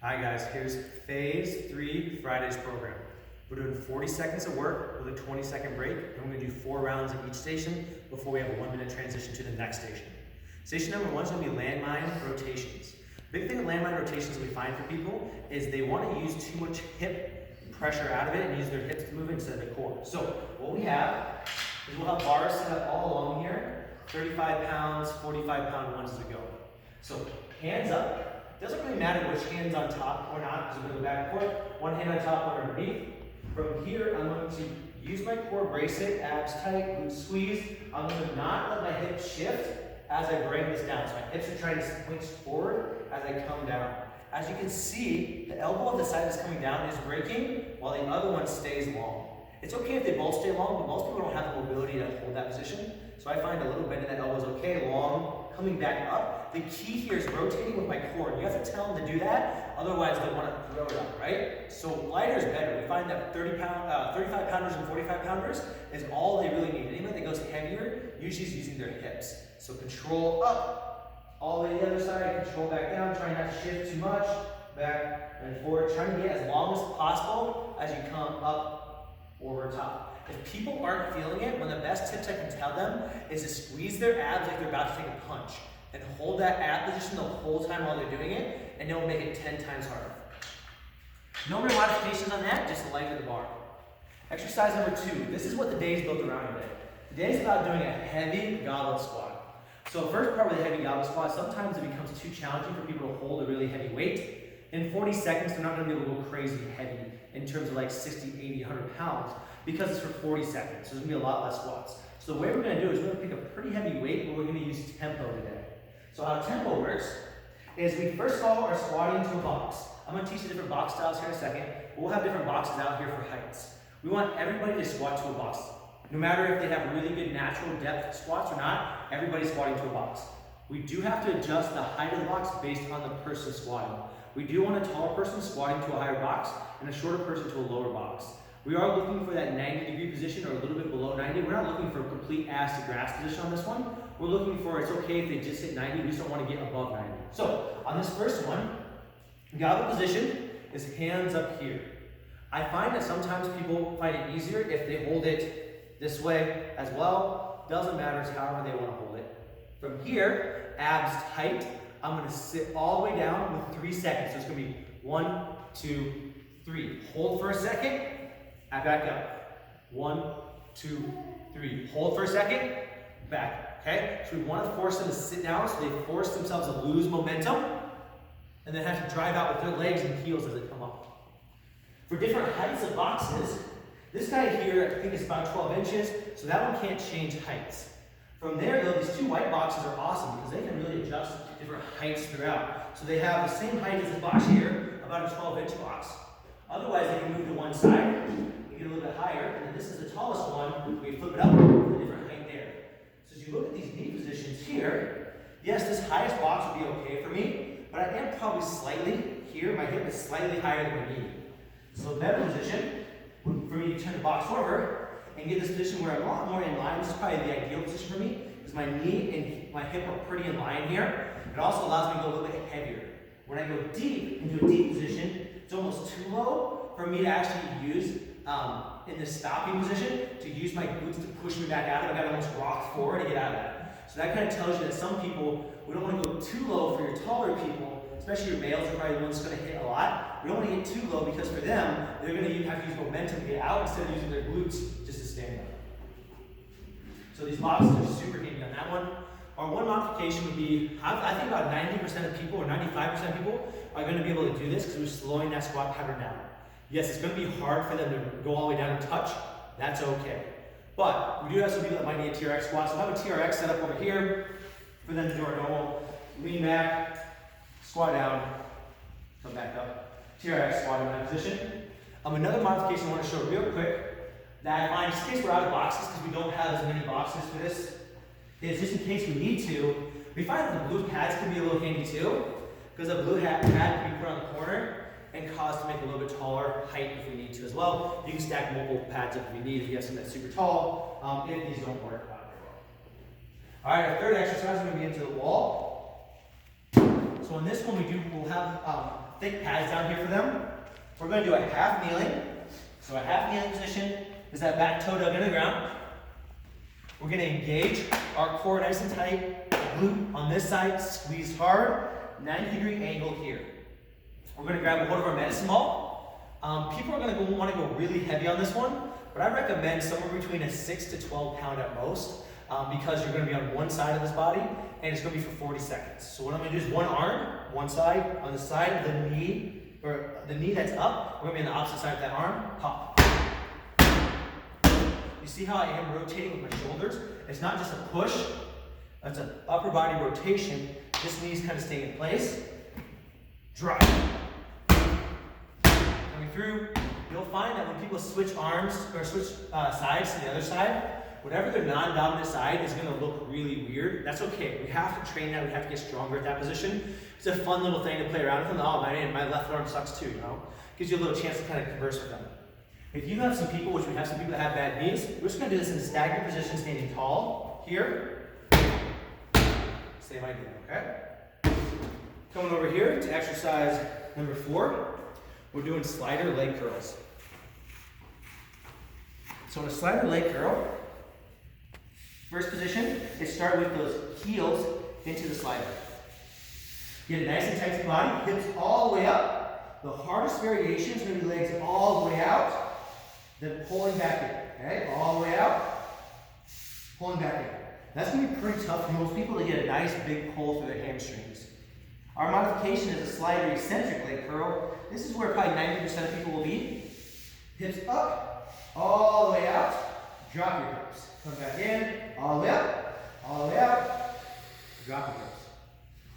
All right, guys, here's phase 3 Friday's program. We're doing 40 seconds of work with a 20-second break, and we're gonna do 4 rounds at each station before we have a 1-minute transition to the next station. Station number 1 is gonna be Landmine Rotations. Big thing with Landmine Rotations that we find for people is they wanna use too much hip pressure out of it and use their hips to move instead of their core. So what we have is we'll have bars set up all along here, 35 pounds, 45-pound ones as we go. So hands up. Doesn't really matter which hand's on top or not, because we're going to go back and forth. One hand on top, one underneath. From here, I'm going to use my core bracelet, abs tight, glutes squeeze. I'm going to not let my hips shift as I bring this down. So my hips are trying to point forward as I come down. As you can see, the elbow on the side that's coming down is breaking, while the other one stays long. It's okay if they both stay long, but most people don't have the mobility to hold that position. So I find a little bend in that elbow is okay, long, coming back up. The key here is rotating with my core. You have to tell them to do that, otherwise they'll want to throw it up, right? So lighter is better. We find that 35 pounders and 45 pounders is all they really need. Anybody that goes heavier usually is using their hips. So control up, all the way to the other side, control back down, trying not to shift too much, back and forward, trying to get as long as possible as you come up over top. If people aren't feeling it, one of the best tips I can tell them is to squeeze their abs like they're about to take a punch and hold that ab position the whole time while they're doing it, and it'll make it 10 times harder. No real modifications on that, just lighten the bar. Exercise number 2. This is what the day is built around today. The day is about doing a heavy goblet squat. So the first part with the heavy goblet squat, sometimes it becomes too challenging for people to hold a really heavy weight. In 40 seconds, they're not going to be able to go crazy heavy in terms of like 60, 80, 100 pounds because it's for 40 seconds. So there's going to be a lot less squats. So the way we're going to do is we're going to pick a pretty heavy weight, but we're going to use tempo today. So how tempo works is we first of all are squatting to a box. I'm going to teach you different box styles here in a second, but we'll have different boxes out here for heights. We want everybody to squat to a box. No matter if they have really good natural depth squats or not, everybody's squatting to a box. We do have to adjust the height of the box based on the person squatting. We do want a taller person squatting to a higher box and a shorter person to a lower box. We are looking for that 90-degree position or a little bit below 90. We're not looking for a complete ass to grass position on this one. We're looking for, it's okay if they just hit 90, we just don't want to get above 90. So on this first one, goblet position is hands up here. I find that sometimes people find it easier if they hold it this way as well. Doesn't matter, it's however they want to hold it. From here, abs tight. I'm going to sit all the way down with 3 seconds. So it's going to be 1, 2, 3. Hold for a second, and back up. 1, 2, 3. Hold for a second, back. Okay? So we want to force them to sit down so they force themselves to lose momentum and then have to drive out with their legs and heels as they come up. For different heights of boxes, this guy here I think is about 12 inches, so that one can't change heights. From there though, these 2 white boxes are awesome because they can really adjust different heights throughout. So they have the same height as this box here, about a 12-inch box. Otherwise they can move to one side, you get a little bit higher, and then this is the tallest one, we flip it up for a different height there. So as you look at these knee positions here, yes, this highest box would be okay for me, but I am probably slightly here, my hip is slightly higher than my knee. So the better position would for me to turn the box over and get this position where I'm a lot more in line. This is probably the ideal position for me, because my knee and my hip are pretty in line here. It also allows me to go a little bit heavier. When I go deep into a deep position, it's almost too low for me to actually use in this stopping position to use my glutes to push me back out of it. I got to almost rock forward to get out of that. So that kind of tells you that some people, we don't want to go too low for your taller people, especially your males are probably the ones that's going to hit a lot. We don't want to get too low because for them, they're going to have to use momentum to get out instead of using their glutes just to stand up. So these boxes are super handy on that one. Our one modification would be, I think about 90% of people or 95% of people are going to be able to do this because we're slowing that squat pattern down. Yes, it's going to be hard for them to go all the way down and touch. That's okay. But we do have some people that might need a TRX squat. So I have a TRX set up over here for them to do our normal lean back, squat down, come back up. TRX squat in that position. Another modification I want to show real quick that I find, just in case we're out of boxes because we don't have as many boxes for this, is just in case we need to, we find that the blue pads can be a little handy too, because a blue pad can be put on the corner and cause to make a little bit taller height if we need to as well. You can stack multiple pads if you need, if you have something that's super tall, if these don't work out very well. All right, our third exercise, we're going to be into the wall. So on this one, we'll have thick pads down here for them. We're going to do a half kneeling. So a half kneeling position is that back toe dug into the ground. We're going to engage our core nice and tight, glute on this side, squeeze hard, 90-degree angle here. We're going to grab a hold of our medicine ball. People are going to want to go really heavy on this one, but I recommend somewhere between a 6 to 12 pound at most, because you're going to be on one side of this body, and it's going to be for 40 seconds. So what I'm going to do is one arm, one side, on the side of the knee, or the knee that's up, we're going to be on the opposite side of that arm, pop. You see how I am rotating with my shoulders? It's not just a push, it's an upper body rotation. This knee's kind of staying in place. Drive. Coming through, you'll find that when people switch arms, or switch sides to the other side, whatever their non-dominant side is gonna look really weird. That's okay, we have to train that, we have to get stronger at that position. It's a fun little thing to play around with. Oh man, my left arm sucks too, you know? Gives you a little chance to kind of converse with them. If you have some people, which we have some people that have bad knees, we're just gonna do this in a staggered position, standing tall, here. Same idea, okay? Coming over here to exercise number 4, we're doing slider leg curls. So in a slider leg curl, first position is start with those heels into the slider. Get it nice and tight to the body, hips all the way up. The hardest variation is going to be legs all the way out, then pulling back in, okay? All the way out, pulling back in. That's going to be pretty tough for most people to get a nice big pull through their hamstrings. Our modification is a slider eccentric leg curl. This is where probably 90% of people will be. Hips up, all the way out, drop your hips. Come back in, all the way up, all the way out, drop your hips.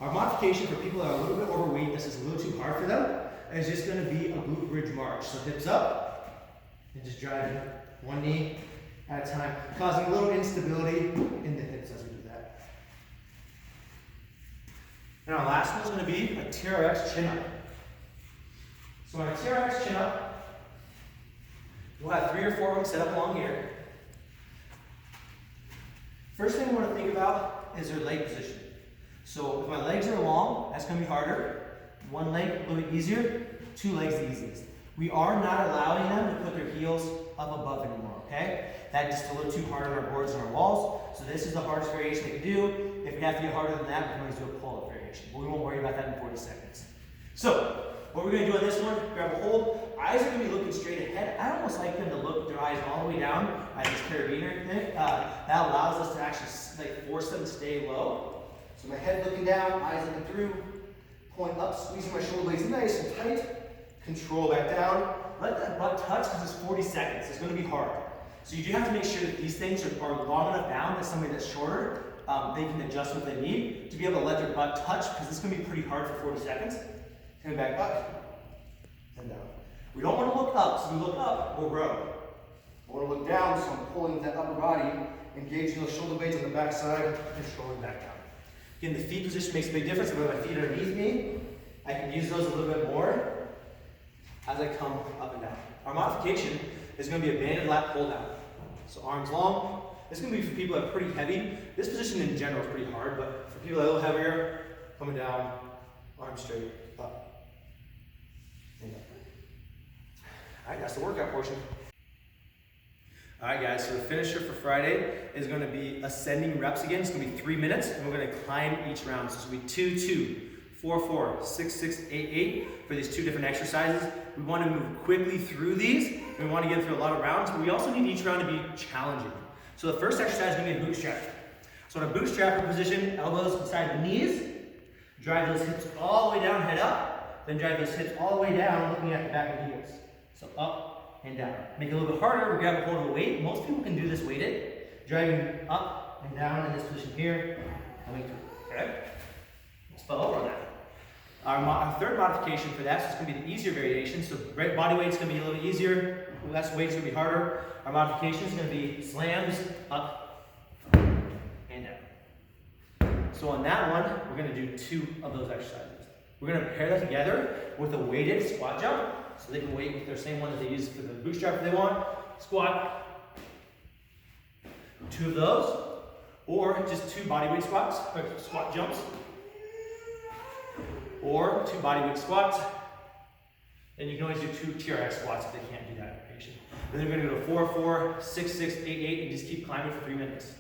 Our modification for people that are a little bit overweight, this is a little too hard for them, is just going to be a glute bridge march. So hips up, and just driving one knee at a time, causing a little instability in the hips as we do that. And our last one is going to be a TRX Chin Up. So on a TRX Chin Up, we'll have 3 or 4 of them set up along here. First thing we want to think about is their leg position. So if my legs are long, that's going to be harder. One leg a little bit easier, 2 legs the easiest. We are not allowing them to put their heels up above anymore, okay? That's just a little too hard on our boards and our walls. So this is the hardest variation we can do. If we have to get harder than that, we can always do a pull-up variation. But we won't worry about that in 40 seconds. So what we're going to do on this one, grab a hold. Eyes are going to be looking straight ahead. I almost like them to look their eyes all the way down at this carabiner thing. That allows us to actually force them to stay low. So my head looking down, eyes looking through, pulling up, squeezing my shoulder blades nice and tight. Control back down. Let that butt touch because it's 40 seconds. It's going to be hard. So you do have to make sure that these things are long enough down that somebody that's shorter, they can adjust what they need to be able to let their butt touch, because it's going to be pretty hard for 40 seconds. Coming back up and down. We don't want to look up, so we look up, we'll row. We want to look down, so I'm pulling that upper body, engaging those shoulder blades on the back side, and controlling back down. Again, the feet position makes a big difference. If I have my feet underneath me, I can use those a little bit more as I come up and down. Our modification is going to be a banded lat pull down. So arms long. This is going to be for people that are pretty heavy. This position in general is pretty hard, but for people that are a little heavier, coming down, arms straight, up, and up. All right, that's the workout portion. All right, guys, so the finisher for Friday is going to be ascending reps again. It's going to be 3 minutes, and we're going to climb each round. So it's going to be 2, 2, 4, 4, 6, 6, 8, 8 for these 2 different exercises. We want to move quickly through these, and we want to get through a lot of rounds, but we also need each round to be challenging. So the first exercise is going to be a bootstrap. So in a bootstrapper position, elbows inside the knees, drive those hips all the way down, head up, then drive those hips all the way down, looking at the back of the heels. So up and down. Make it a little bit harder. We grab a hold of the weight. Most people can do this weighted, driving up and down in this position here, coming through. Okay? Let's follow over on that. Our third modification for that is going to be the easier variation. So body weight's going to be a little bit easier. Less weight's going to be harder. Our modification is going to be slams up and down. So on that one, we're going to do 2 of those exercises. We're going to pair that together with a weighted squat jump. So they can weight with their same one that they use for the bootstrap if they want. Squat. 2 of those. Or just 2 bodyweight squats, or squat jumps. or 2 body weight squats. And you can always do 2 TRX squats if they can't do that patient. And then we're gonna go to 4, 4, 6, 6, 8, 8, and just keep climbing for 3 minutes.